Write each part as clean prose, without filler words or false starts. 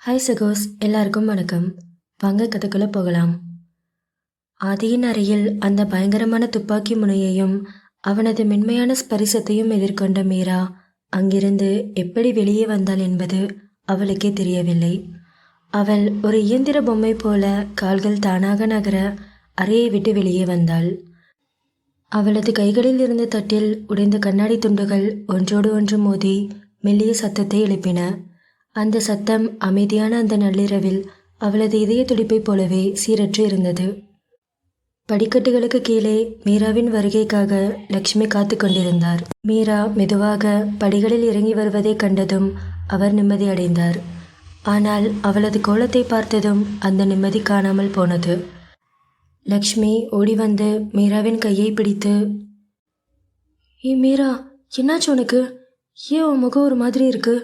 Hi சகோஸ், எல்லாருக்கும் வணக்கம். வாங்க கதைக்குள்ள போகலாம். ஆதியின் அறையில் அந்த பயங்கரமான துப்பாக்கி முனையையும் அவனது மென்மையான ஸ்பரிசத்தையும் எதிர்கொண்ட மீரா அங்கிருந்து எப்படி வெளியே வந்தாள் என்பது அவளுக்கே தெரியவில்லை. அவள் ஒரு இயந்திர பொம்மை போல கால்கள் தானாக நகர அறையை விட்டு வெளியே வந்தாள். அவளது கைகளில் இருந்த தட்டில் உடைந்த கண்ணாடி துண்டுகள் ஒன்றோடு ஒன்று மோதி மெல்லிய சத்தத்தை எழுப்பின. அந்த சத்தம் அமைதியான அந்த நள்ளிரவில் அவளது இதய துடிப்பைப் போலவே சீரற்று இருந்தது. படிக்கட்டுகளுக்கு கீழே மீராவின் வருகைக்காக லக்ஷ்மி காத்து கொண்டிருந்தார். மீரா மெதுவாக படிகளில் இறங்கி வருவதை கண்டதும் அவர் நிம்மதியடைந்தார். ஆனால் அவளது கோலத்தை பார்த்ததும் அந்த நிம்மதி காணாமல் போனது. லக்ஷ்மி ஓடி வந்து மீராவின் கையை பிடித்து, மீரா, என்னாச்சு உனக்கு? ஏன் உன் முகம் ஒரு மாதிரி இருக்கு?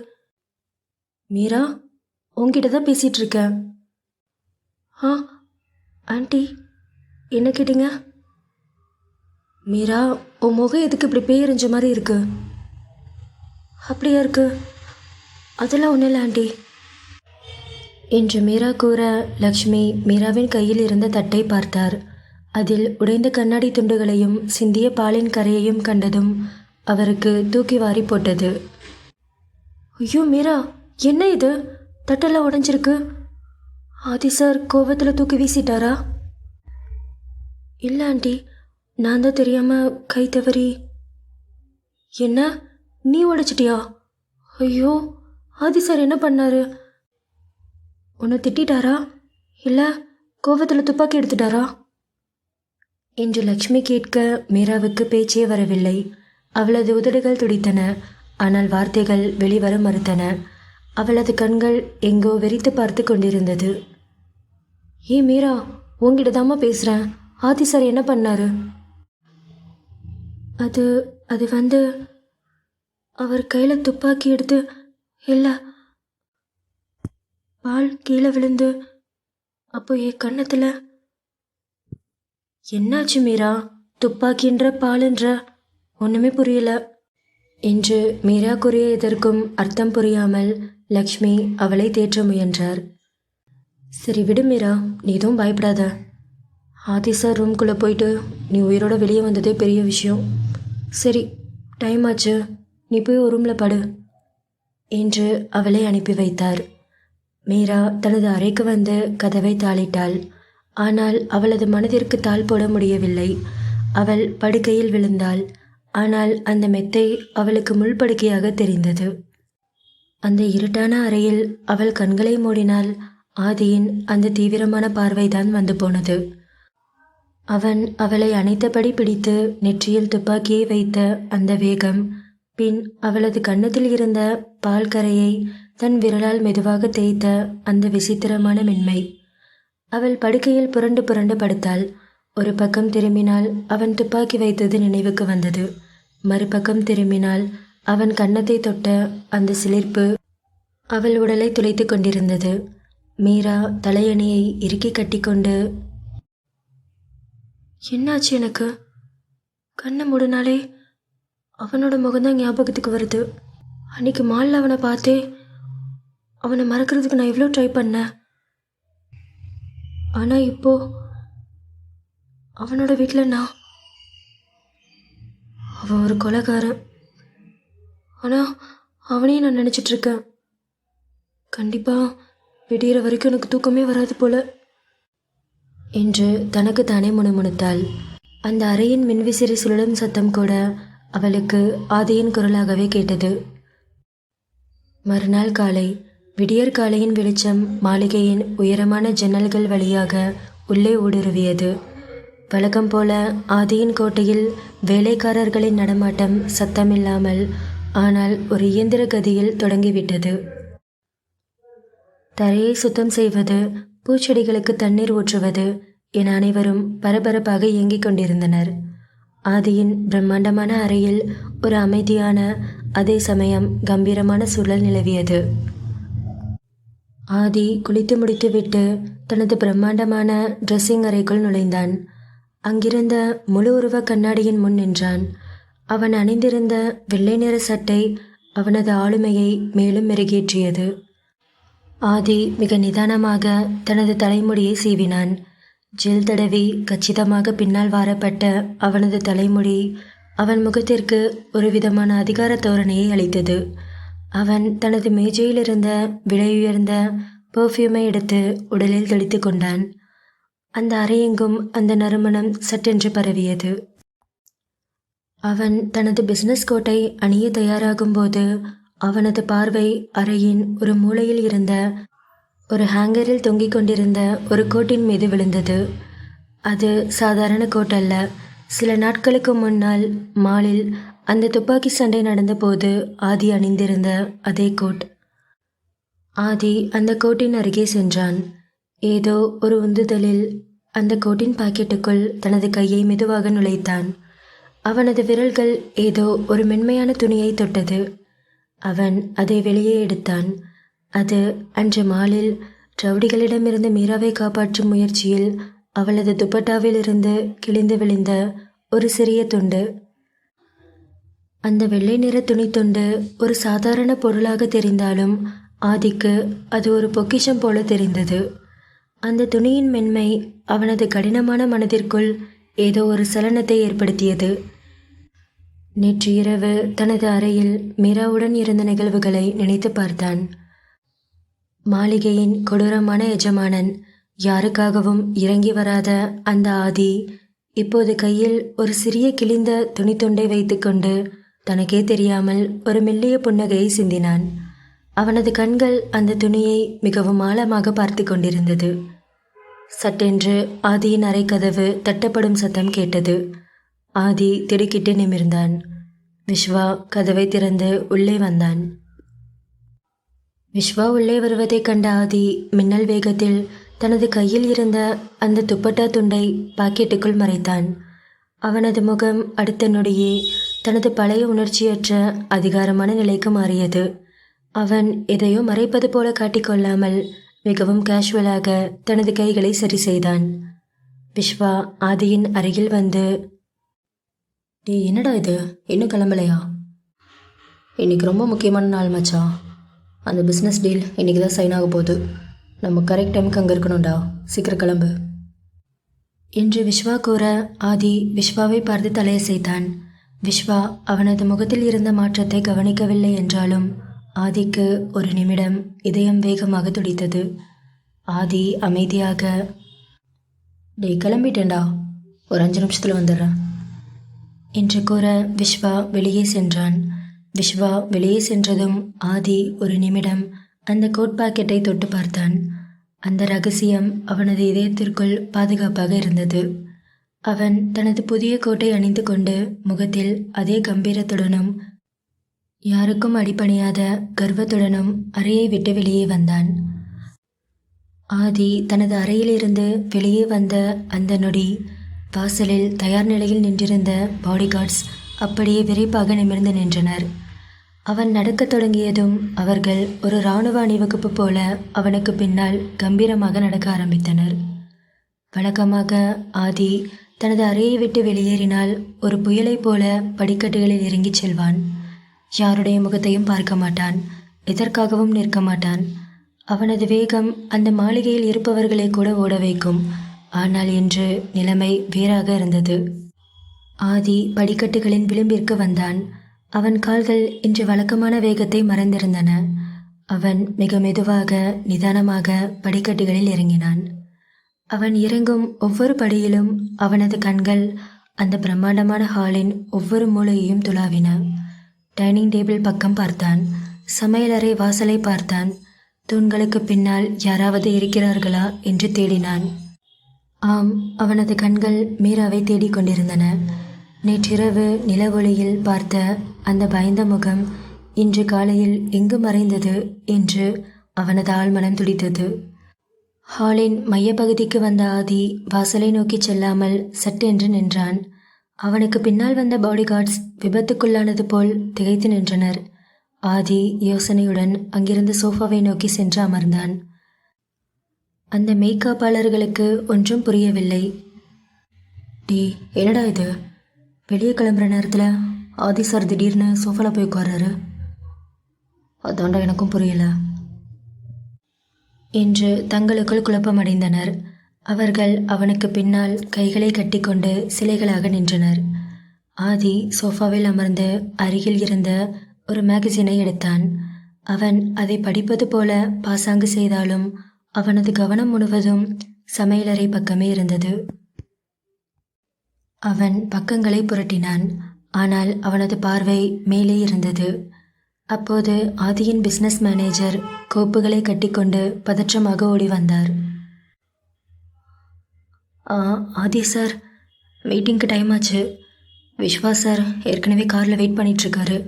மீரா, உங்ககிட்ட தான் பேசிகிட்டு இருக்கேன். ஆண்டி, என்ன கேட்டீங்க? மீரா, உன் முகம் எதுக்கு இப்படி பேயறிஞ்ச மாதிரி இருக்கு? அப்படியா இருக்கு? அதெல்லாம் ஒன்றும் இல்லை ஆண்டி என்று மீரா கூற, லக்ஷ்மி மீராவின் கையில் இருந்த தட்டை பார்த்தார். அதில் உடைந்த கண்ணாடி துண்டுகளையும் சிந்திய பாலின் கரையையும் கண்டதும் அவருக்கு தூக்கி வாரி போட்டது. ஐயோ மீரா, என்ன இது? தட்டெல்லாம் உடைஞ்சிருக்கு. ஆதி சார் கோவத்தில் தூக்கி வீசிட்டாரா? இல்லை ஆண்டி, நான் தான் தெரியாமல் கை தவறி. என்ன, நீ உடைச்சிட்டியா? ஐயோ, ஆதி சார் என்ன பண்ணாரு? உன்னை திட்டாரா இல்லை கோவத்தில் துப்பாக்கி எடுத்துட்டாரா என்று லக்ஷ்மி கேட்க மீராவுக்கு பேச்சே வரவில்லை. அவளது உதடுகள் துடித்தன, ஆனால் வார்த்தைகள் வெளிவர மறுத்தன. அவளது கண்கள் எங்கோ வெறித்து பார்த்து கொண்டிருந்தது. மீரா, உங்ககிட்ட தாம்மா பேசுகிறேன். ஆதி சார் என்ன பண்ணாரு? அது வந்து அவர் கையில் துப்பாக்கி எடுத்து இல்லை, பால் கீழே விழுந்து அப்போ என் கன்னத்தில். என்னாச்சு மீரா? துப்பாக்கின்ற பாலுன்ற ஒன்றுமே புரியல என்று மீரா கூறிய எதற்கும் அர்த்தம் புரியாமல் லக்ஷ்மி அவளை தேற்ற முயன்றார். சரி விடு மீரா, நீ எதுவும் பயப்படாத. ஆதி சார் ரூம்குள்ளே போயிட்டு நீ உயிரோட வெளியே வந்ததே பெரிய விஷயம். சரி, டைம் ஆச்சு, நீ போய் ஒரு ரூமில் படு என்று அவளை அனுப்பி வைத்தார். மீரா தனது அறைக்கு வந்து கதவை தாளிட்டாள். ஆனால் அவளது மனதிற்கு தாள் போட முடியவில்லை. அவள் படுக்கையில் விழுந்தாள். ஆனால் அந்த மெத்தை அவளுக்கு முள்படுக்கையாக தெரிந்தது. அந்த இருட்டான அறையில் அவள் கண்களை மூடினாள். ஆதியின் அந்த தீவிரமான பார்வைதான் வந்து போனது. அவன் அவளை அணைத்தபடி பிடித்து நெற்றியில் துப்பாக்கியை வைத்த அந்த வேகம், பின் அவளது கன்னத்தில் இருந்த பால் கரையை தன் விரலால் மெதுவாக தேய்த்த அந்த விசித்திரமான மென்மை. அவள் படுக்கையில் புரண்டு புரண்டு படுத்தாள். ஒரு பக்கம் திரும்பினால் அவன் துப்பாக்கி வைத்தது நினைவுக்கு வந்தது. மறுபக்கம் திரும்பினால் அவன் கன்னத்தை தொட்ட அந்த சிலிர்ப்பு அவள் உடலை துளைத்து கொண்டிருந்தது. மீரா தலையணியை இறுக்கி கட்டிக்கொண்டு, என்னாச்சு எனக்கு? கண்ணை மூடினாலே அவனோட முகம்தான் ஞாபகத்துக்கு வருது. அன்னைக்கு மாலில் அவனை பார்த்தே அவனை மறக்கிறதுக்கு நான் எவ்வளோ ட்ரை பண்ணேன். ஆனால் இப்போ அவனோட வீட்டில் அவன் ஒரு கொலைகாரன். ஆனால் அவனையும் நான் நினச்சிட்ருக்கேன். கண்டிப்பாக விடிகிற வரைக்கும் எனக்கு தூக்கமே வராது போல என்று தனக்கு தானே முணுமுணுத்தாள். அந்த அறையின் மின்விசிறி சுழலும் சத்தம் கூட அவளுக்கு ஆதியின் குரலாகவே கேட்டது. மறுநாள் காலை விடியற் காலையின் வெளிச்சம் மாளிகையின் உயரமான ஜன்னல்கள் வழியாக உள்ளே ஊடுருவியது. வழக்கம் போல ஆதியின் கோட்டையில் வேலைக்காரர்களின் நடமாட்டம் சத்தமில்லாமல், ஆனால் ஒரு இயந்திர கதியில் தொடங்கிவிட்டது. தரையை சுத்தம் செய்வது, பூச்செடிகளுக்கு தண்ணீர் ஊற்றுவது என அனைவரும் பரபரப்பாக இயங்கிக் கொண்டிருந்தனர். ஆதியின் பிரம்மாண்டமான அறையில் ஒரு அமைதியான, அதே சமயம் கம்பீரமான சூழல் நிலவியது. ஆதி குளித்து முடித்துவிட்டு தனது பிரம்மாண்டமான ட்ரெஸ்ஸிங் அறைக்குள் நுழைந்தான். அங்கிருந்த முழு உருவ கண்ணாடியின் முன் நின்றான். அவன் அணிந்திருந்த வெள்ளை நிற சட்டை அவனது ஆளுமையை மேலும் மெருகேற்றியது. ஆதி மிக நிதானமாக தனது தலைமுடியை சீவினான். ஜெல் தடவி கச்சிதமாக பின்னால் வாரப்பட்ட அவனது தலைமுடி அவன் முகத்திற்கு ஒரு விதமான அதிகார தோரணையை அளித்தது. அவன் தனது மேஜையிலிருந்த விலையுயர்ந்த பெர்ஃப்யூமை எடுத்து உடலில் தெளித்து கொண்டான். அந்த அறையெங்கும் அந்த நறுமணம் சட்டென்று பரவியது. அவன் தனது பிசினஸ் கோட்டை அணிய தயாராகும்போது அவனது பார்வை அறையின் ஒரு மூலையில் இருந்த ஒரு ஹேங்கரில் தொங்கிக் கொண்டிருந்த ஒரு கோட்டின் மீது விழுந்தது. அது சாதாரண கோட் அல்ல. சில நாட்களுக்கு முன்னால் மாலில் அந்த துப்பாக்கி சண்டை நடந்தபோது ஆதி அணிந்திருந்த அதே கோட். ஆதி அந்த கோட்டின் அருகே சென்றான். ஏதோ ஒரு உந்துதலில் அந்த கோட்டின் பாக்கெட்டுக்குள் தனது கையை மெதுவாக நுழைத்தான். அவனது விரல்கள் ஏதோ ஒரு மென்மையான துணியை தொட்டது. அவன் அதை வெளியே எடுத்தான். அது அன்று மாலில் ரவுடிகளிடமிருந்து மீராவை காப்பாற்றும் முயற்சியில் அவளது துப்பட்டாவிலிருந்து கிழிந்து விழுந்த ஒரு சிறிய துண்டு. அந்த வெள்ளை நிற துணி துண்டு ஒரு சாதாரண பொருளாக தெரிந்தாலும் ஆதிக்கு அது ஒரு பொக்கிஷம் போல தெரிந்தது. அந்த துணியின் மென்மை அவனது கடினமான மனதிற்குள் ஏதோ ஒரு சலனத்தை ஏற்படுத்தியது. நேற்று இரவு தனது அறையில் மீராவுடன் இருந்த நிகழ்வுகளை நினைத்து பார்த்தான். மாளிகையின் கொடூரமான எஜமானன், யாருக்காகவும் இறங்கி வராத அந்த ஆதி இப்போது கையில் ஒரு சிறிய கிழிந்த துணித்துண்டை வைத்துக்கொண்டு தனக்கே தெரியாமல் ஒரு மெல்லிய புன்னகையை சிந்தினான். அவனது கண்கள் அந்த துணியை மிகவும் ஆழமாக பார்த்து கொண்டிருந்தது. சட்டென்று ஆதியின் அறைக்கதவு தட்டப்படும் சத்தம் கேட்டது. ஆதி திடுக்கிட்டு நிமிர்ந்தான். விஸ்வா கதவை திறந்து உள்ளே வந்தான். விஸ்வா உள்ளே வருவதைக் கண்ட ஆதி மின்னல் வேகத்தில் தனது கையில் இருந்த அந்த துப்பட்டா துண்டை பாக்கெட்டுக்குள் மறைத்தான். அவனது முகம் அடுத்த நொடியே தனது பழைய உணர்ச்சியற்ற அதிகாரமான நிலைக்கு மாறியது. அவன் எதையோ மறைப்பது போல காட்டிக்கொள்ளாமல் மிகவும் கேஷுவலாக தனது கைகளை சரி செய்தான். விஸ்வா ஆதியின் அருகில் வந்து, டே என்னடா இது, இன்னும் கிளம்பலையா? இன்னைக்கு ரொம்ப முக்கியமான நாள் மச்சான். அந்த பிஸ்னஸ் டீல் இன்றைக்கி தான் சைன் ஆக போகுது. நம்ம கரெக்ட் டைமுக்கு அங்கே இருக்கணும்டா, சீக்கிரம் கிளம்பு என்று விஸ்வா கூற ஆதி விஸ்வாவை பார்த்து தலையசைத்தான். விஸ்வா அவனது முகத்தில் இருந்த மாற்றத்தை கவனிக்கவில்லை என்றாலும் ஆதிக்கு ஒரு நிமிடம் இதயம் வேகமாக துடித்தது. ஆதி அமைதியாக, டே கிளம்பிட்டேன்டா, ஒரு 5 நிமிஷத்தில் வந்துடுறேன் என்று கூற விஸ்வா வெளியே சென்றான். விஸ்வா வெளியே சென்றதும் ஆதி ஒரு நிமிடம் அந்த கோட் பாக்கெட்டை தொட்டு பார்த்தான். அந்த ரகசியம் அவனது இதயத்திற்குள் பாதுகாப்பாக இருந்தது. அவன் தனது புதிய கோட்டை அணிந்து கொண்டு முகத்தில் அதே கம்பீரத்துடனும் யாருக்கும் அடிபணியாத கர்வத்துடனும் அறையை விட்டு வெளியே வந்தான். ஆதி தனது அறையிலிருந்து வெளியே வந்த அந்த நொடி வாசலில் தயார் நிலையில் நின்றிருந்த பாடிகார்ட்ஸ் அப்படியே விரைப்பாக நிமிர்ந்து நின்றனர். அவன் நடக்கத் தொடங்கியதும் அவர்கள் ஒரு இராணுவ அணிவகுப்பு போல அவனுக்கு பின்னால் கம்பீரமாக நடக்க ஆரம்பித்தனர். வழக்கமாக ஆதி தனது அறையை விட்டு வெளியேறினால் ஒரு புயலைப் போல படிக்கட்டுகளில் இறங்கிச் செல்வான். யாருடைய முகத்தையும் பார்க்க மாட்டான், எதற்காகவும் நிற்க மாட்டான். அவனது வேகம் அந்த மாளிகையில் இருப்பவர்களை கூட ஓட வைக்கும். ஆனால் இன்று நிலைமை வேறாக இருந்தது. ஆதி படிக்கட்டுகளின் விளிம்பிற்கு வந்தான். அவன் கால்கள் இன்று வழக்கமான வேகத்தை மறந்திருந்தன. அவன் மிக மெதுவாக நிதானமாக படிக்கட்டுகளில் இறங்கினான். அவன் இறங்கும் ஒவ்வொரு படியிலும் அவனது கண்கள் அந்த பிரம்மாண்டமான ஹாலின் ஒவ்வொரு மூலையையும் துளாவின. டைனிங் டேபிள் பக்கம் பார்த்தான். சமையலறை வாசலை பார்த்தான். தூண்களுக்கு பின்னால் யாராவது இருக்கிறார்களா என்று தேடினான். ஆம், அவனது கண்கள் மீராவை தேடிக்கொண்டிருந்தன. நேற்றிரவு நில ஒளியில் பார்த்த அந்த பயந்த முகம் இன்று காலையில் எங்கு மறைந்தது என்று அவனது ஆழ்மனம் துடித்தது. ஹாலின் மையப்பகுதிக்கு வந்த ஆதி வாசலை நோக்கி செல்லாமல் சட்டென்று நின்றான். அவனுக்கு பின்னால் வந்த பாடிகார்ட்ஸ் விபத்துக்குள்ளானது போல் திகைத்து நின்றனர். ஆதி யோசனையுடன் அங்கிருந்த சோஃபாவை நோக்கி சென்று அமர்ந்தான். அந்த மேய்காப்பாளர்களுக்கு ஒன்றும் புரியவில்லை. டே என்னடா இது, வெளியே கிளம்புற நேரத்தில் ஆதி சார் திடீர்னு சோஃபாவில் போய் உட்கார்றாரு. அதாண்டா எனக்கும் புரியல. என்று தங்களுக்குள் குழப்பமடைந்தனர். அவர்கள் அவனுக்கு பின்னால் கைகளை கட்டிக்கொண்டு சிலைகளாக நின்றனர். ஆதி சோஃபாவில் அமர்ந்து அருகில் இருந்த ஒரு மேகசினை எடுத்தான். அவன் அதை படிப்பது போல பாசாங்கு செய்தாலும் அவனது கவனம் முழுவதும் சமையலறை பக்கமே இருந்தது. அவன் பக்கங்களை புரட்டினான். ஆனால் அவனது பார்வை மேலே இருந்தது. அப்போது ஆதியின் பிசினஸ் மேனேஜர் கோப்புகளை கட்டிக்கொண்டு பதற்றமாக ஓடி வந்தார். ஆதி சார், மீட்டிங்க்கு டைம் ஆச்சு. விஸ்வா சார் ஏற்கனவே காரில் வெயிட் பண்ணிகிட்ருக்காரு.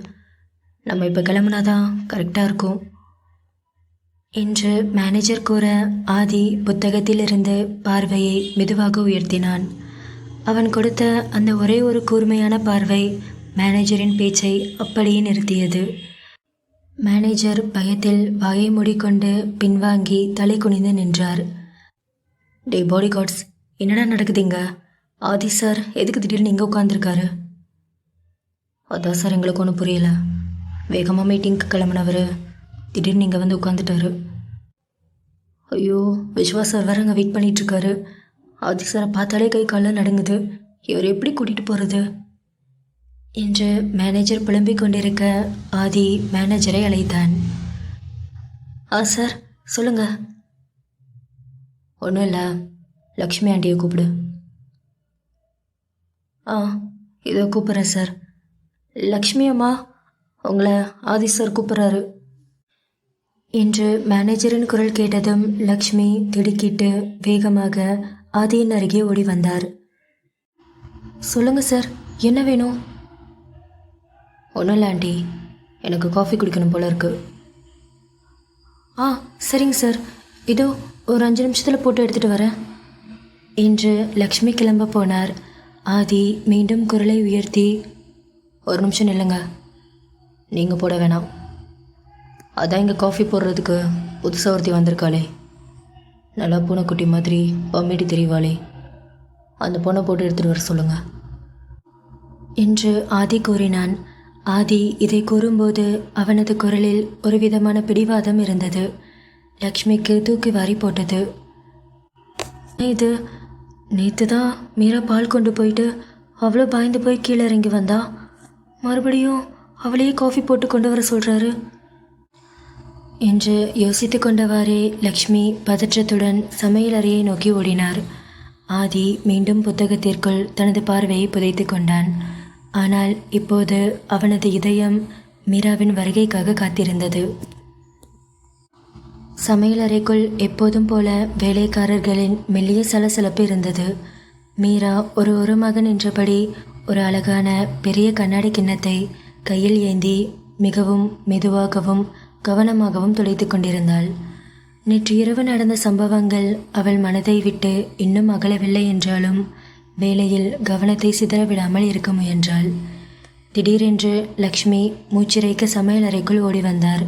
நம்ம இப்போ கிளம்புனாதான் கரெக்டாக இருக்கும் என்று மேனேஜர் கூற, ஆதி புத்தகத்திலிருந்து பார்வையை மெதுவாக உயர்த்தினான். அவன் கொடுத்த அந்த ஒரே ஒரு கூர்மையான பார்வை மேனேஜரின் பேச்சை அப்படியே நிறுத்தியது. மேனேஜர் பயத்தில் வாயை மூடிக்கொண்டு பின்வாங்கி தலை குனிந்து நின்றார். டே பாடி கார்ட்ஸ், என்னடா நடக்குதுங்க? ஆதி சார் எதுக்கு திடீர்னு இங்கே உட்காந்துருக்காரு? அதான் சார், எங்களுக்கு ஒன்றும் புரியல. வேகமாக மீட்டிங்க்கு கிளம்புனவர் திடீர்னு இங்கே வந்து உட்காந்துட்டாரு. ஐயோ, விஸ்வா சார் வேறு அங்கே வெயிட் பண்ணிகிட்ருக்காரு. ஆதி சாரை பார்த்தாலே கை காலில் நடுங்குது. இவர் எப்படி கூட்டிகிட்டு போகிறது என்று மேனேஜர் புலம்பிக் கொண்டிருக்க ஆதி மேனேஜரை அழைத்தான். சார், சொல்லுங்க. ஒன்றும் இல்லை, லக்ஷ்மி ஆண்டியை கூப்பிடு. இதோ கூப்பிட்றேன் சார். லக்ஷ்மி அம்மா, உங்களை ஆதி சார் கூப்பிட்றாரு என்று மேனேஜரின் குரல் கேட்டதும் லக்ஷ்மி திடுக்கிட்டு வேகமாக ஆதியின் அருகே ஓடி வந்தார். சொல்லுங்க சார், என்ன வேணும்? ஒன்றும் இல்லை ஆண்டி, எனக்கு காஃபி குடிக்கணும் போல இருக்கு. சரிங்க சார், இதோ ஒரு 5 நிமிஷத்தில் போட்டு எடுத்துகிட்டு வரேன் என்று லக்ஷ்மி கிளம்ப போனார். ஆதி மீண்டும் குரலை உயர்த்தி, ஒரு நிமிஷம் நில்லுங்க, நீங்கள் போட வேணாம். அதான் இங்கே காஃபி போடுறதுக்கு புதுசாக ஒருத்தி வந்திருக்காளே, நல்லா பூனைக்குட்டி மாதிரி பம்மிட்டு தெரியவாளே, அந்த பொண்ணை போட்டு எடுத்துகிட்டு வர சொல்லுங்கள் என்று ஆதி கூறினான். ஆதி இதை கூறும்போது அவனது குரலில் ஒரு விதமான பிடிவாதம் இருந்தது. லக்ஷ்மிக்கு தூக்கி வாரி போட்டது. இது நேற்று தான் மீரா பால் கொண்டு போயிட்டு அவ்வளோ பாய்ந்து போய் கீழே இறங்கி வந்தா, மறுபடியும் அவளையே காஃபி போட்டு கொண்டு வர சொல்கிறாரு என்று யோசித்து கொண்டவாறே லக்ஷ்மி பதற்றத்துடன் சமையல் அறையை நோக்கி ஓடினார். ஆதி மீண்டும் புத்தகத்திற்குள் தனது பார்வையை புதைத்து கொண்டான். ஆனால் இப்போது அவனது இதயம் மீராவின் வருகைக்காக காத்திருந்தது. சமையலறைக்குள் எப்போதும் போல வேலைக்காரர்களின் மெல்லிய சலசலப்பு இருந்தது. மீரா ஒரு ஓரமாக நின்றபடி ஒரு அழகான பெரிய கண்ணாடி கிண்ணத்தை கையில் ஏந்தி மிகவும் மெதுவாகவும் கவனமாகவும் துடைத்து கொண்டிருந்தாள். நேற்று இரவு நடந்த சம்பவங்கள் அவள் மனதை விட்டு இன்னும் அகலவில்லை என்றாலும் வேலையில் கவனத்தை சிதறவிடாமல் இருக்க முயன்றாள். திடீரென்று லக்ஷ்மி மூச்சிறைக்க சமையல் அறைக்குள் ஓடி வந்தார்.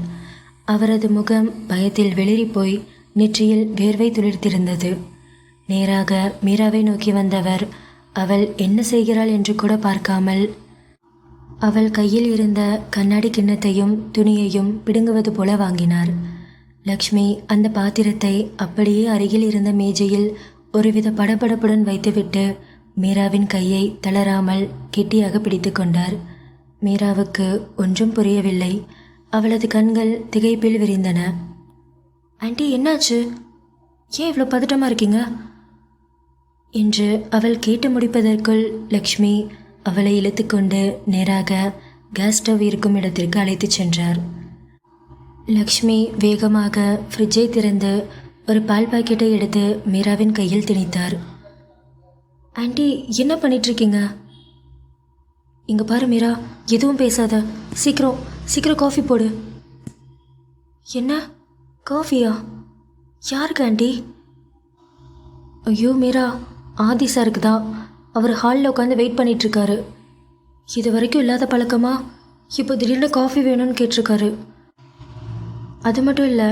அவரது முகம் பயத்தில் வெளிரி போய் நெற்றியில் வேர்வை துளிர்த்திருந்தது. நேராக மீராவை நோக்கி வந்தவர் அவள் என்ன செய்கிறாள் என்று கூட பார்க்காமல் அவள் கையில் இருந்த கண்ணாடி கிண்ணத்தையும் துணியையும் பிடுங்குவது போல வாங்கினார். லக்ஷ்மி அந்த பாத்திரத்தை அப்படியே அருகில் இருந்த மேஜையில் ஒருவித படபடப்புடன் வைத்துவிட்டு மீராவின் கையை தளராமல் கெட்டியாக பிடித்து கொண்டார். மீராவுக்கு ஒன்றும் புரியவில்லை. அவளது கண்கள் திகைப்பில் விரிந்தன. ஆண்டி, என்னாச்சு? ஏன் இவ்வளோ பதட்டமாக இருக்கீங்க என்று அவள் கேட்டு முடிப்பதற்குள் லக்ஷ்மி அவளை இழுத்துக்கொண்டு நேராக கேஸ் ஸ்டவ் இருக்கும் இடத்திற்கு அழைத்து சென்றார். லக்ஷ்மி வேகமாக ஃப்ரிட்ஜை திறந்து ஒரு பால் பாக்கெட்டை எடுத்து மீராவின் கையில் திணித்தார். ஆண்டி, என்ன பண்ணிகிட்ருக்கீங்க? இங்கே பாரு மீரா, எதுவும் பேசாத. சீக்கிரம் சீக்கிரம் காஃபி போடு. என்ன காஃபியா? யாருக்கு ஆண்டி? ஐயோ மீரா, ஆதி சாருக்கு தான். அவர் ஹாலில் உட்காந்து வெயிட் பண்ணிகிட்ருக்காரு. இது வரைக்கும் இல்லாத பழக்கமா இப்போ திடீர்னு காஃபி வேணும்னு கேட்டிருக்காரு. அது மட்டும் இல்லை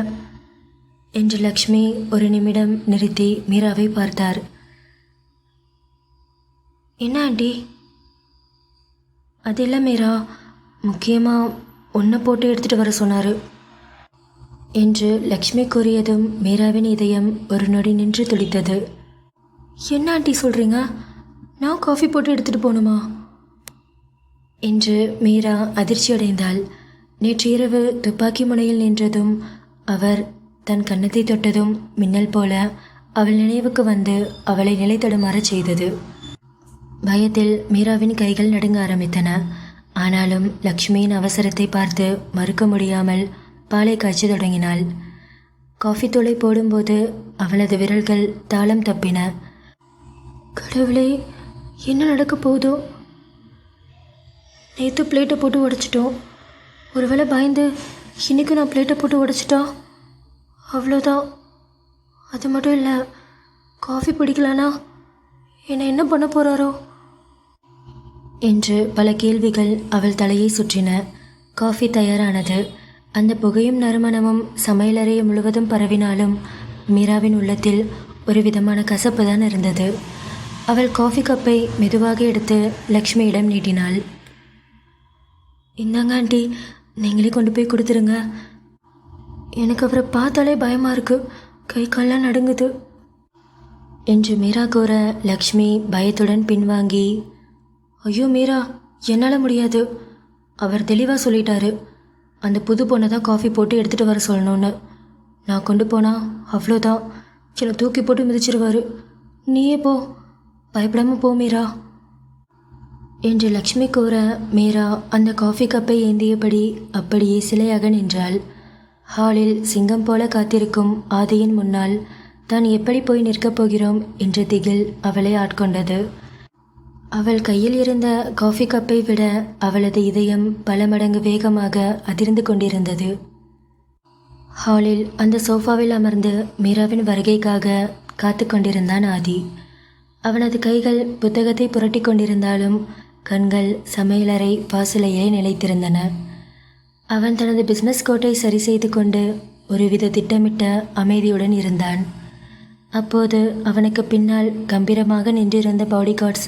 என்று லக்ஷ்மி ஒரு நிமிடம் நிறுத்தி மீராவை பார்த்தார். என்ன ஆண்டி? அது இல்லை மீரா, முக்கியமாக ஒன்றை போட்டு எடுத்துகிட்டு வர சொன்னார் என்று லக்ஷ்மி கூறியதும் மீராவின் இதயம் ஒரு நொடி நின்று துடித்தது. என்ன ஆண்டி சொல்கிறீங்க? நான் காஃபி போட்டு எடுத்துகிட்டு போகணுமா என்று மீரா அதிர்ச்சியடைந்தாள். நேற்று இரவு துப்பாக்கி முனையில் நின்றதும் அவர் தன் கன்னத்தை தொட்டதும் மின்னல் போல அவள் நினைவுக்கு வந்து அவளை நிலை தடுமாறச் செய்தது. பயத்தில் மீராவின் கைகள் நடுங்க ஆரம்பித்தன. ஆனாலும் லக்ஷ்மியின் அவசரத்தை பார்த்து மறுக்க முடியாமல் பாலை காய்ச்சி தொடங்கினாள். காஃபி தூளை போடும்போது அவளது விரல்கள் தாளம் தப்பின. கடவுளே, என்ன நடக்க போகுதோ? நேற்று பிளேட்டை போட்டு உடைச்சிட்டோம். ஒருவேளை பயந்து இன்றைக்கும் நான் பிளேட்டை போட்டு உடைச்சிட்டா அவ்வளோதான். அது மட்டும் இல்லை, காஃபி பிடிக்கலனா என்னை என்ன பண்ண போகிறாரோ என்று பல கேள்விகள் அவள் தலையை சுற்றின. காஃபி தயாரானது. அந்த புகையும் நறுமணமும் சமையலறையை முழுவதும் பரவினாலும் மீராவின் உள்ளத்தில் ஒரு விதமான கசப்பு தான் இருந்தது. அவள் காஃபி கப்பை மெதுவாக எடுத்து லக்ஷ்மியிடம் நீட்டினாள். இந்தாங்க ஆண்டி, நீங்களே கொண்டு போய் கொடுத்துருங்க. எனக்கு அவரை பார்த்தாலே பயமாக இருக்குது, கை கால்லாம் நடுங்குது என்று மீரா கூற லக்ஷ்மி பயத்துடன் பின்வாங்கி, ஐயோ மீரா, என்னால் முடியாது. அவர் தெளிவாக சொல்லிட்டாரு, அந்த புது பொண்ணை தான் காஃபி போட்டு எடுத்துகிட்டு வர சொல்லணும்னு. நான் கொண்டு போனால் அவ்வளோதான், என்னை தூக்கி போட்டு மிதிச்சிருவார். நீயே போ, பயப்படாமல் போ மீரா என்று லக்ஷ்மி கூற மீரா அந்த காஃபி கப்பை ஏந்தியபடி அப்படியே சிலையாக நின்றாள். ஹாலில் சிங்கம் போல காத்திருக்கும் ஆதியின் முன்னால் தான் எப்படி போய் நிற்கப் போகிறோம் என்ற திகில் அவளை ஆட்கொண்டது. அவள் கையில் இருந்த காஃபி கப்பை விட அவளது இதயம் பல மடங்கு வேகமாக அதிர்ந்து கொண்டிருந்தது. ஹாலில் அந்த சோஃபாவில் அமர்ந்து மீராவின் வருகைக்காக காத்து கொண்டிருந்தான் ஆதி. அவனது கைகள் புத்தகத்தை புரட்டி கொண்டிருந்தாலும் கண்கள் சமையலறை வாசலையே நிலைத்திருந்தன. அவன் தனது பிஸ்னஸ் கோட்டை சரி செய்து கொண்டு ஒருவித திட்டமிட்ட அமைதியுடன் இருந்தான். அப்போது அவனுக்கு பின்னால் கம்பீரமாக நின்றிருந்த பாடிகார்ட்ஸ்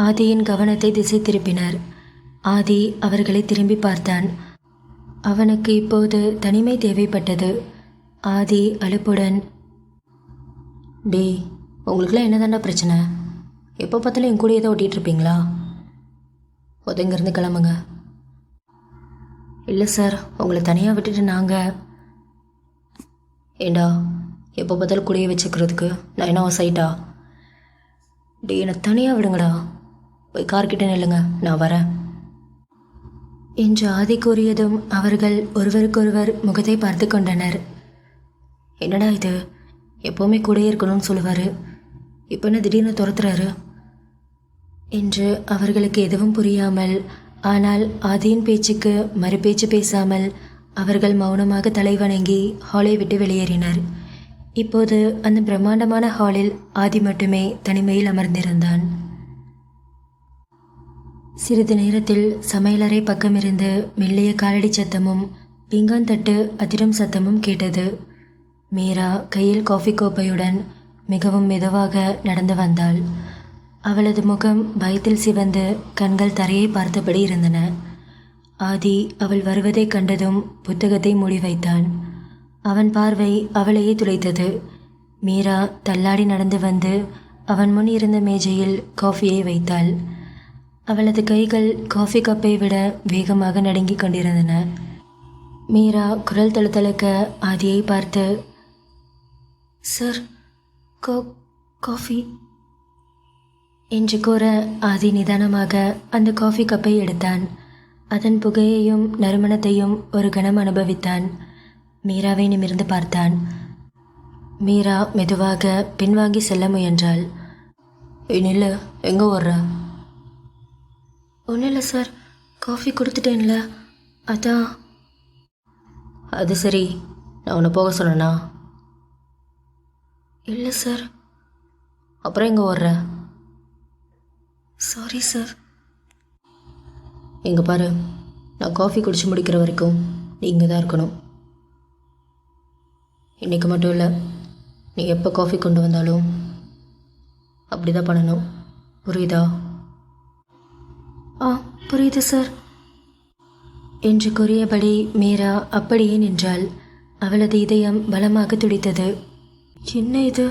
ஆதியின் கவனத்தை திசை திருப்பினர். ஆதி அவர்களை திரும்பி பார்த்தான். அவனுக்கு இப்போது தனிமை தேவைப்பட்டது. ஆதி அலுப்புடன், டே, உங்களுக்குலாம் என்னதாண்டா பிரச்சனை? எப்போ பார்த்தாலும் என் கூடயே தான் ஓட்டிகிட்டு இருப்பீங்களா? ஒதுங்கிருந்து கிளம்புங்க. இல்லை சார், உங்களை தனியாக விட்டுட்டு நாங்கள். ஏண்டா, எப்போ பார்த்தாலும் கூடயே வச்சுக்கிறதுக்கு நான் என்ன சைட்டா? டே, என்னை தனியாக விடுங்கடா, போய் கார்கிட்ட நில்லுங்க, நான் வரேன் என்று ஆதி கூறியதும் அவர்கள் ஒருவருக்கொருவர் முகத்தை பார்த்து கொண்டனர். என்னடா இது, எப்போவுமே கூடயே இருக்கணும்னு சொல்லுவார், இப்போ என்ன திடீர்னு துரத்துறாரு என்று அவர்களுக்கு எதுவும் புரியாமல், ஆனால் ஆதியின் பேச்சுக்கு மறுபேச்சு பேசாமல் அவர்கள் மௌனமாக தலைவணங்கி ஹாலை விட்டு வெளியேறினர். இப்போது அந்த பிரம்மாண்டமான ஹாலில் ஆதி மட்டுமே தனிமையில் அமர்ந்திருந்தான். சிறிது நேரத்தில் சமையலறை பக்கமிருந்து மெல்லிய காலடி சத்தமும் பீங்கான் தட்டு அதிரும் சத்தமும் கேட்டது. மீரா கையில் காஃபி கோப்பையுடன் மிகவும் மெதுவாக நடந்து வந்தாள். அவளது முகம் பயத்தில் சிவந்து கண்கள் தரையை பார்த்தபடி இருந்தன. ஆதி அவள் வருவதை கண்டதும் புத்தகத்தை மூடி வைத்தான். அவன் பார்வை அவளையே துளைத்தது. மீரா தள்ளாடி நடந்து வந்து அவன் முன் இருந்த மேஜையில் காஃபியை வைத்தாள். அவளது கைகள் காஃபி கப்பை விட வேகமாக நடுங்கிக் கொண்டிருந்தன. மீரா குரல் தழுத்தழுக்க ஆதியை பார்த்து, சார், காஃபி என்று கூற ஆதி நிதானமாக அந்த காஃபி கப்பை எடுத்தான். அதன் புகையையும் நறுமணத்தையும் ஒரு கணம் அனுபவித்தான். மீராவை நிமிர்ந்து பார்த்தான். மீரா மெதுவாக பின்வாங்கி செல்ல முயன்றாள். நில்லு, எங்கே ஓடுற? ஒன்றும் இல்லை சார், காஃபி கொடுத்துட்டேன்ல, அதான். அது சரி, நான் உன்னை போக சொன்னேனா? இல்லை சார். அப்புறம் எங்கே ஓடுற? Sorry sir. இங்கே பாரு, நான் காஃபி குடிச்சு முடிக்கிற வரைக்கும் நீ இங்கே தான் இருக்கணும். இன்றைக்கி மட்டும் இல்லை, நீ எப்போ காஃபி கொண்டு வந்தாலும் அப்படி தான் பண்ணணும், புரியுதா? புரியுது சார் என்று கூறியபடி மீரா அப்படியே நின்றாள். அவளது இதயம் பலமாக துடித்தது. என்ன இது,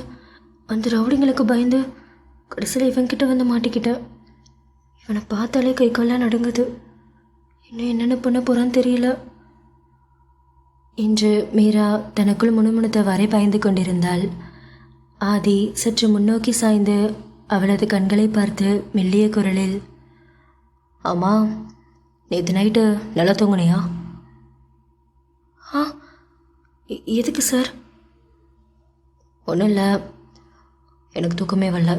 அந்த ரவுடிங்களுக்கு பயந்து கடைசியில் இவன்கிட்ட வந்து மாட்டிக்கிட்டேன். இவனை பார்த்தாலே கை கால்லாம் நடுங்குது. இன்னும் என்னென்ன பண்ண போகிறான்னு தெரியல என்று மீரா தனக்குள் முணுமுணுத்தவாறே பயந்து கொண்டிருந்தாள். ஆதி சற்று முன்னோக்கி சாய்ந்து அவளது கண்களை பார்த்து மெல்லிய குரலில், ஆமா, நேற்று நைட்டு நல்லா தூங்குனியா? ஆ, எதுக்கு சார்? ஒன்றும் இல்லை, எனக்கு தூக்கமே வரல,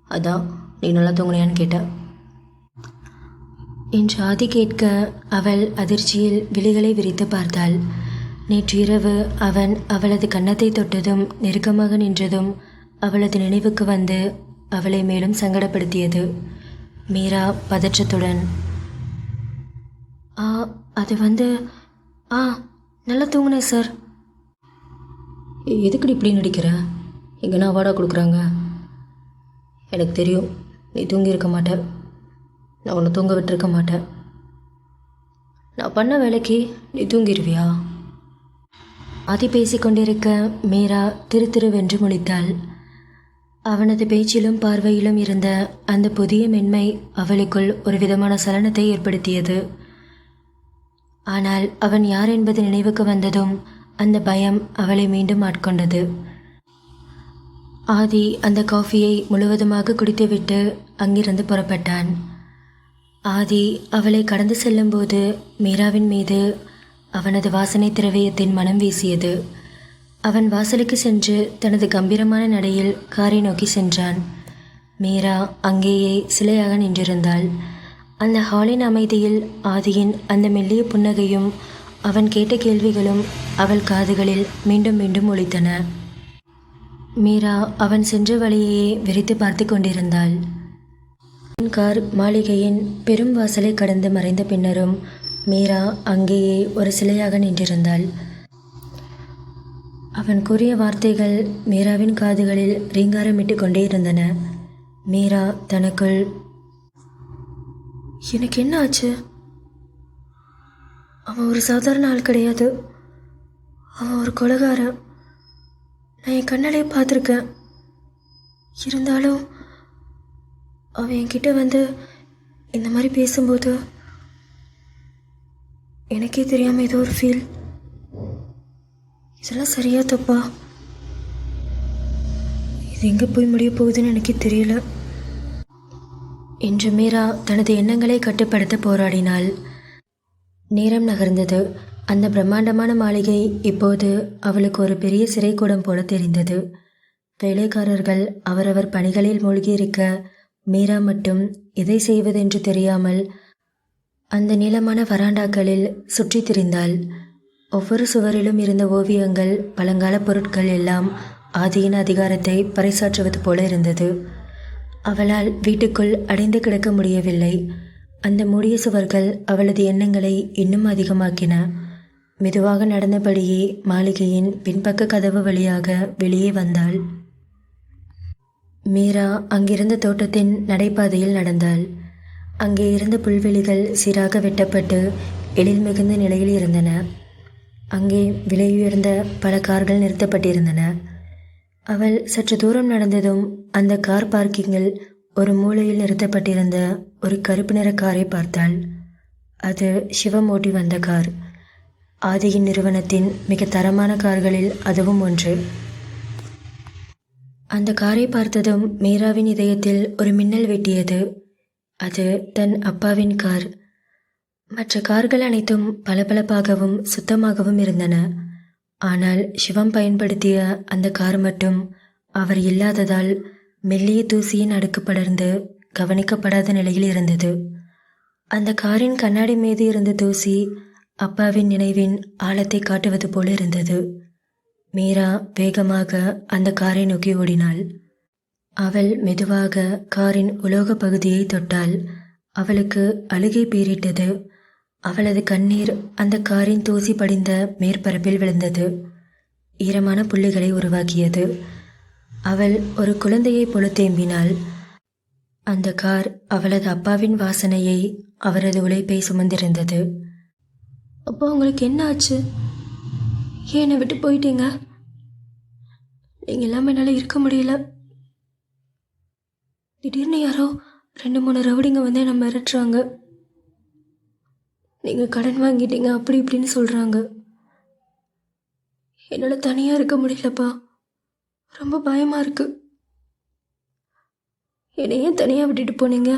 அதான் நீ நல்லா தூங்குனியான்னு கேட்டேன் என்று ஆதி கேட்க அவள் அதிர்ச்சியில் விழிகளை விரித்து பார்த்தாள். நேற்று இரவு அவன் அவளது கன்னத்தை தொட்டதும் நெருக்கமாக நின்றதும் அவளது நினைவுக்கு வந்து அவளை மேலும் சங்கடப்படுத்தியது. மீரா பதற்றத்துடன், அது வந்து நல்லா தூங்குனேன் சார். எதுக்குடி இப்படி நடிக்கிற? எங்கன்னா அவார்டா கொடுக்குறாங்க? எனக்கு தெரியும், நீ தூங்கியிருக்க மாட்ட. நான் உன்னை தூங்க விட்டுருக்க மாட்டேன். நான் பண்ண வேலைக்கு நீ தூங்கிடுவியா? ஆதி பேசிக்கொண்டிருக்க மீரா திருத்திருவென்று முழித்தாள். அவனது பேச்சிலும் பார்வையிலும் இருந்த அந்த புதிய மென்மை அவளுக்குள் ஒரு விதமான சலனத்தை ஏற்படுத்தியது. ஆனால் அவன் யார் என்பது நினைவுக்கு வந்ததும் அந்த பயம் அவளை மீண்டும் ஆட்கொண்டது. ஆதி அந்த காஃபியை முழுவதுமாக குடித்துவிட்டு அங்கிருந்து புறப்பட்டான். ஆதி அவளை கடந்து செல்லும்போது மீராவின் மீது அவனது வாசனை திரவியத்தின் மனம் வீசியது. அவன் வாசலுக்கு சென்று தனது கம்பீரமான நடையில் காரை நோக்கி சென்றான். மீரா அங்கேயே சிலையாக நின்றிருந்தாள். அந்த ஹாலின் அமைதியில் ஆதியின் அந்த மெல்லிய புன்னகையும் அவன் கேட்ட கேள்விகளும் அவள் காதுகளில் மீண்டும் மீண்டும் ஒலித்தன. மீரா அவன் சென்ற வழியையே வெறித்து பார்த்து கொண்டிருந்தாள். கார் மாளிகையின் பெரும் வாசலை கடந்து மறைந்த பின்னரும் மீரா அங்கேயே ஒரு சிலையாக நின்றிருந்தாள். அவன் கூறிய வார்த்தைகள் மீராவின் காதுகளில் ரீங்காரமிட்டு கொண்டே இருந்தன. மீரா தனக்குள், எனக்கு என்ன ஆச்சு? அவன் ஒரு சாதாரண ஆள் கிடையாது, அவன் ஒரு கொலைகாரன். நான் என் கண்ணாலே பார்த்துருக்கேன். இருந்தாலும் அவன் என்கிட்ட வந்து இந்த மாதிரி பேசும்போது எனக்கே தெரியாமல் ஏதோ ஒரு ஃபீல். இதெல்லாம் சரியா தப்பா? இது எங்கே போய் முடிய போகுதுன்னு எனக்கே தெரியல என்று மீரா தனது எண்ணங்களை கட்டுப்படுத்த போராடினாள். நேரம் நகர்ந்தது. அந்த பிரம்மாண்டமான மாளிகை இப்போது அவளுக்கு ஒரு பெரிய சிறைக்கூடம் போல தெரிந்தது. வேலைக்காரர்கள் அவரவர் பணிகளில் மூழ்கியிருக்க மீரா மட்டும் எதை செய்வதென்று தெரியாமல் அந்த நீளமான வராண்டாக்களில் சுற்றி திரிந்தாள். ஒவ்வொரு சுவரிலும் இருந்த ஓவியங்கள், பழங்கால பொருட்கள் எல்லாம் ஆதியின் அதிகாரத்தை பறைசாற்றுவது போல இருந்தது. அவளால் வீட்டுக்குள் அடைந்து கிடக்க முடியவில்லை. அந்த மூடிய சுவர்கள் அவளது எண்ணங்களை இன்னும் அதிகமாக்கின. மெதுவாக நடந்தபடியே மாளிகையின் பின்பக்க கதவு வழியாக வெளியே வந்தாள். மீரா அங்கிருந்த தோட்டத்தின் நடைபாதையில் நடந்தாள். அங்கே இருந்த புல்வெளிகள் சீராக வெட்டப்பட்டு எழில் மிகுந்த நிலையில் இருந்தன. அங்கே விலையுயர்ந்த பல கார்கள் நிறுத்தப்பட்டிருந்தன. அவள் சற்று தூரம் நடந்ததும் அந்த கார் பார்க்கிங்கில் ஒரு மூலையில் நிறுத்தப்பட்டிருந்த ஒரு கருப்பு நிற காரை பார்த்தாள். அது சிவம் ஓட்டி வந்த கார். ஆதியின் நிறுவனத்தின் மிக தரமான கார்களில் அதுவும் ஒன்று. அந்த காரை பார்த்ததும் மீராவின் இதயத்தில் ஒரு மின்னல் வெட்டியது. அது தன் அப்பாவின் கார். மற்ற கார்கள் அனைத்தும் பளபளப்பாகவும் சுத்தமாகவும் இருந்தன. ஆனால் சிவம் பயன்படுத்திய அந்த கார் மட்டும் அவர் இல்லாததால் மெல்லிய தூசியின் அடுக்கு படர்ந்து கவனிக்கப்படாத நிலையில் இருந்தது. அந்த காரின் கண்ணாடி மீது இருந்த தூசி அப்பாவின் நினைவின் ஆழத்தை காட்டுவது போல இருந்தது. மீரா வேகமாக அந்த காரை நோக்கி ஓடினாள். அவள் மெதுவாக காரின் உலோக பகுதியை தொட்டாள். அவளுக்கு அழுகை பீறிட்டது. அவளது கண்ணீர் அந்த காரின் தூசி படிந்த மேற்பரப்பில் விழுந்தது. ஈரமான புள்ளிகளை உருவாக்கியது. அவள் ஒரு குழந்தையைப் போல தேம்பினாள். அந்த கார் அவளது அப்பாவின் வாசனையை, அவரது உழைப்பை சுமந்திருந்தது. அப்போ உங்களுக்கு என்ன ஆச்சு? ஏன் என்னை விட்டு போயிட்டீங்க? நீங்கள் இல்லாமல் என்னால் இருக்க முடியல. திடீர்னு யாரோ 2-3 ரவுடிங்க வந்து என்னை மிரட்டுறாங்க. நீங்கள் கடன் வாங்கிட்டீங்க அப்படி இப்படின்னு சொல்கிறாங்க. என்னால் தனியாக இருக்க முடியலப்பா. ரொம்ப பயமாக இருக்கு. என்னை ஏன் தனியாக விட்டுட்டு போனீங்க?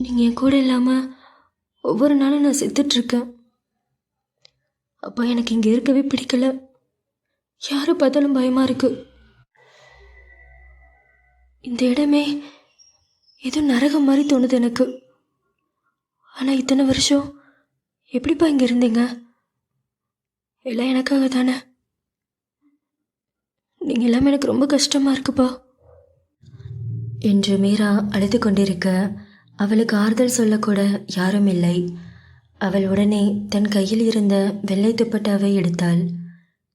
நீங்கள் என் கூட இல்லாமல் ஒவ்வொரு நாளும் நான் செத்துட்ருக்கேன். அப்பா, எனக்கு இங்கே இருக்கவே பிடிக்கல. யாரை பார்த்தாலும் பயமாக இருக்கு. இந்த இடமே ஏதோ நரகம் மாதிரி தோணுது எனக்கு. ஆனால் இத்தனை வருஷம் எப்படிப்பா இங்கே இருந்தீங்க? எல்லாம் எனக்காக தானே. நீங்கள் எல்லாமே எனக்கு ரொம்ப கஷ்டமாக இருக்குப்பா என்று மீரா அழுது கொண்டிருக்க அவளுக்கு ஆறுதல் சொல்லக்கூட யாரும் இல்லை. அவள் உடனே தன் கையில் இருந்த வெள்ளை துப்பட்டாவை எடுத்தாள்.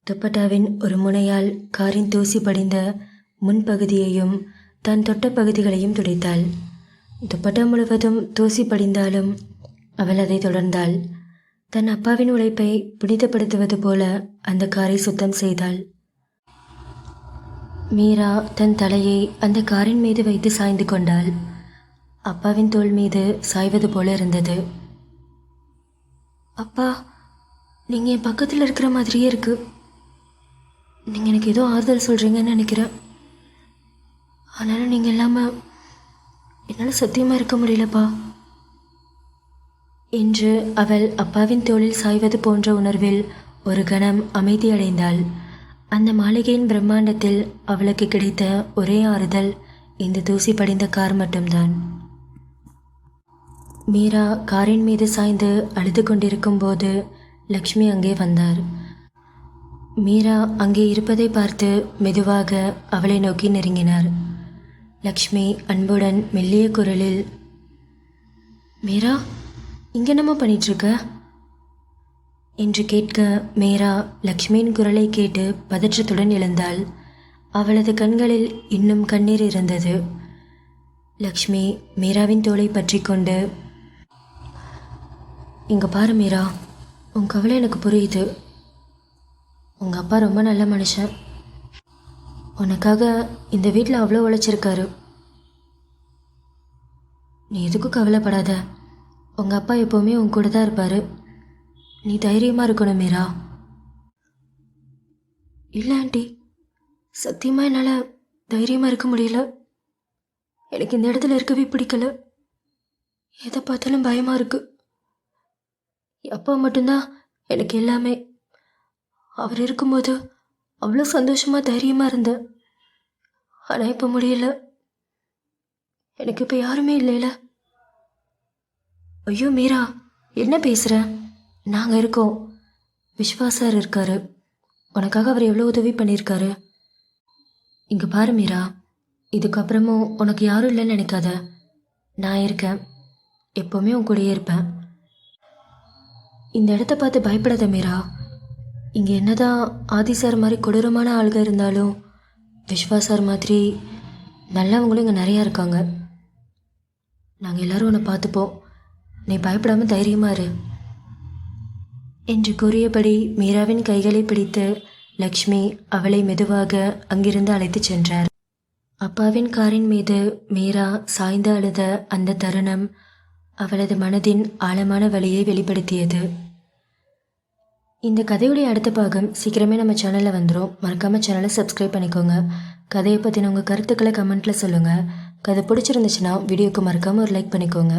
துப்பட்டாவின் ஒரு முனையால் காரின் தூசி படிந்த முன்பகுதியையும் தன் தொட்ட பகுதிகளையும் துடைத்தாள். துப்பட்டா முழுவதும் தூசி படிந்தாலும் அவள் அதை தொடர்ந்தாள். தன் அப்பாவின் உழைப்பை புனிதப்படுத்துவது போல அந்த காரை சுத்தம் செய்தாள். மீரா தன் தலையை அந்த காரின் மீது வைத்து சாய்ந்து கொண்டாள். அப்பாவின் தோள் மீது சாய்வது போல இருந்தது. அப்பா, நீங்கள் என் பக்கத்தில் இருக்கிற மாதிரியே இருக்கு. நீங்கள் எனக்கு ஏதோ ஆறுதல் சொல்கிறீங்கன்னு நினைக்கிறேன். ஆனாலும் நீங்கள் இல்லாமல் என்னால் சத்தியமாக இருக்க முடியலப்பா என்று அவள் அப்பாவின் தோளில் சாய்வது போன்ற உணர்வில் ஒரு கணம் அமைதியடைந்தாள். அந்த மாளிகையின் பிரம்மாண்டத்தில் அவளுக்கு கிடைத்த ஒரே ஆறுதல் இந்த தூசி படிந்த கார் மட்டும்தான். மீரா காரின் மீது சாய்ந்து அழுது கொண்டிருக்கும் போது லக்ஷ்மி அங்கே வந்தார். மீரா அங்கே இருப்பதை பார்த்து மெதுவாக அவளை நோக்கி நெருங்கினார். லக்ஷ்மி அன்புடன் மெல்லிய குரலில், மீரா, இங்கே என்னம்மா பண்ணிகிட்ருக்க என்று கேட்க, மீரா லக்ஷ்மியின் குரலை கேட்டு பதற்றத்துடன் எழுந்தாள். அவளது கண்களில் இன்னும் கண்ணீர் இருந்தது. லக்ஷ்மி மீராவின் தோளை பற்றி கொண்டு, இங்கே பாரு மீரா, உன் கவலை எனக்கு புரியுது. உங்கள் அப்பா ரொம்ப நல்ல மனுஷன். உனக்காக இந்த வீட்டில் அவ்வளோ உழைச்சிருக்காரு. நீ எதுக்கும் கவலைப்படாத. உங்கள் அப்பா எப்போவுமே உன் கூட தான் இருப்பார். நீ தைரியமாக இருக்கணும் மீரா. இல்லை ஆண்டி, சத்தியமாக என்னால் தைரியமாக இருக்க முடியல. எனக்கு இந்த இடத்துல இருக்கவே பிடிக்கல. எதை பார்த்தாலும் பயமாக இருக்குது. அப்பா மட்டும்தான் எனக்கு எல்லாமே. அவர் இருக்கும்போது அவ்வளோ சந்தோஷமாக தைரியமாக இருந்தேன். ஆனால் இப்போ முடியல. எனக்கு இப்போ யாருமே இல்லைல. ஐயோ மீரா, என்ன பேசுகிற? நாங்கள் இருக்கோம். விஸ்வாசார் இருக்காரு. உனக்காக அவர் எவ்வளோ உதவி பண்ணியிருக்காரு. இங்கே பாரு மீரா, இதுக்கப்புறமும் உனக்கு யாரும் இல்லைன்னு நினைக்காத. நான் இருக்கேன். எப்போவுமே உன் கூடயே இருப்பேன். இந்த இடத்த பார்த்து பயப்படாத மீரா. இங்கே என்னதான் ஆதி சார் மாதிரி கொடூரமான ஆளுக இருந்தாலும் விஸ்வாசார் மாதிரி நல்லவங்களும் இங்கே நிறையா இருக்காங்க. நாங்கள் எல்லோரும் உன்னை பார்த்துப்போம். நீ பயப்படாமல் தைரியமாக இரு என்று கூறியபடி மீராவின் கைகளை பிடித்து லக்ஷ்மி அவளை மெதுவாக அங்கிருந்து அழைத்து சென்றார். அப்பாவின் காரின் மீது மீரா சாய்ந்து அழுத அந்த தருணம் அவளது மனதின் ஆழமான வலியை வெளிப்படுத்தியது. இந்த கதையுடைய அடுத்த பாகம் சீக்கிரமே நம்ம சேனலில் வந்துடும். மறக்காமல் சேனலை சப்ஸ்கிரைப் பண்ணிக்கோங்க. கதையை பற்றின உங்கள் கருத்துக்களை கமெண்ட்டில் சொல்லுங்கள். கதை பிடிச்சிருந்துச்சுன்னா வீடியோக்கு மறக்காமல் ஒரு லைக் பண்ணிக்கோங்க.